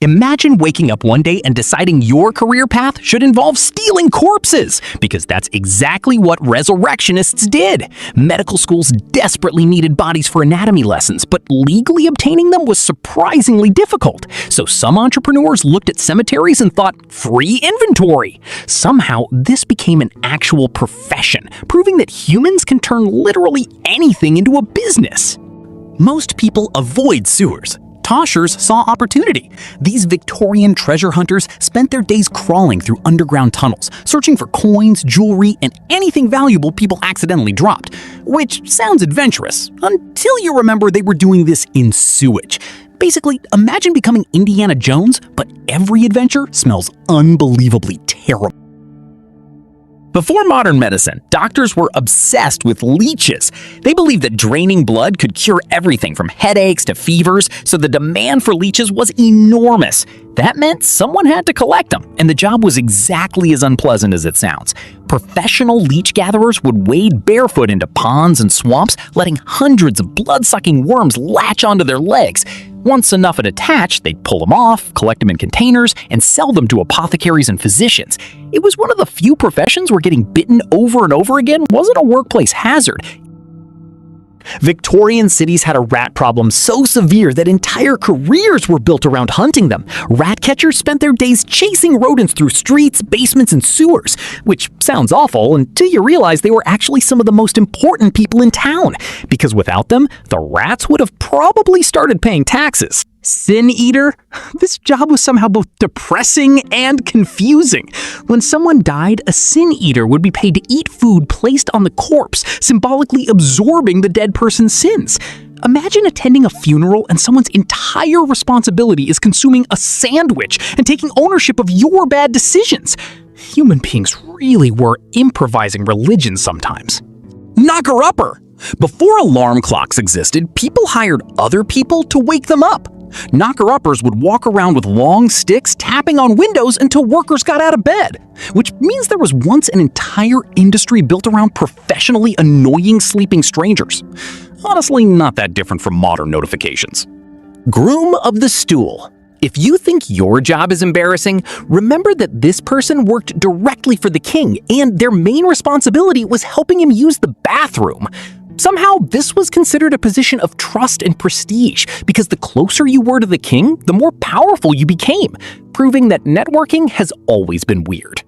Imagine waking up one day and deciding your career path should involve stealing corpses, because that's exactly what resurrectionists did. Medical schools desperately needed bodies for anatomy lessons, but legally obtaining them was surprisingly difficult. So some entrepreneurs looked at cemeteries and thought, free inventory. Somehow, this became an actual profession, proving that humans can turn literally anything into a business. Most people avoid sewers. Toshers saw opportunity. These Victorian treasure hunters spent their days crawling through underground tunnels, searching for coins, jewelry, and anything valuable people accidentally dropped. Which sounds adventurous, until you remember they were doing this in sewage. Basically, imagine becoming Indiana Jones, but every adventure smells unbelievably terrible. Before modern medicine, doctors were obsessed with leeches. They believed that draining blood could cure everything from headaches to fevers, so the demand for leeches was enormous. That meant someone had to collect them, and the job was exactly as unpleasant as it sounds. Professional leech gatherers would wade barefoot into ponds and swamps, letting hundreds of blood-sucking worms latch onto their legs. Once enough had attached, they'd pull them off, collect them in containers, and sell them to apothecaries and physicians. It was one of the few professions where getting bitten over and over again wasn't a workplace hazard. Victorian cities had a rat problem so severe that entire careers were built around hunting them. Rat catchers spent their days chasing rodents through streets, basements, and sewers, which sounds awful until you realize they were actually some of the most important people in town, because without them, the rats would have probably started paying taxes. Sin Eater? This job was somehow both depressing and confusing. When someone died, a Sin Eater would be paid to eat food placed on the corpse, symbolically absorbing the dead person's sins. Imagine attending a funeral and someone's entire responsibility is consuming a sandwich and taking ownership of your bad decisions. Human beings really were improvising religion sometimes. Knocker-upper! Before alarm clocks existed, people hired other people to wake them up. Knocker-uppers would walk around with long sticks tapping on windows until workers got out of bed, which means there was once an entire industry built around professionally annoying sleeping strangers. Honestly, not that different from modern notifications. Groom of the Stool. If you think your job is embarrassing, remember that this person worked directly for the king, and their main responsibility was helping him use the bathroom. Somehow, this was considered a position of trust and prestige, because the closer you were to the king, the more powerful you became, proving that networking has always been weird.